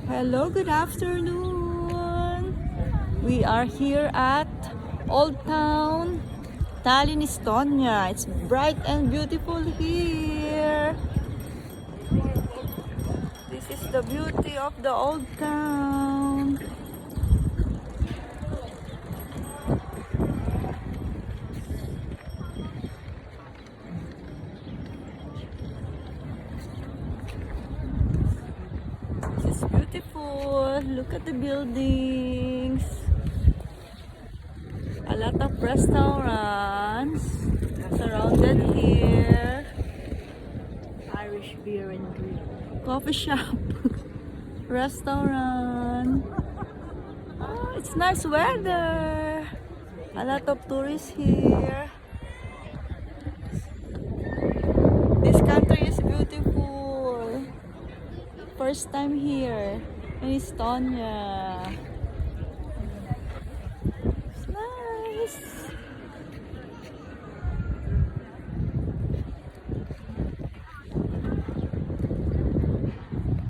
Hello, good afternoon. We are here at Old Town, Tallinn, Estonia. It's bright and beautiful here. This is the beauty of the Old Town. This is beautiful. Look at the buildings. A lot of restaurants surrounded here. Irish beer and drink. Coffee shop. Restaurant. Oh, it's nice weather. A lot of tourists here. This country is beautiful. First time here in Estonia. It's nice.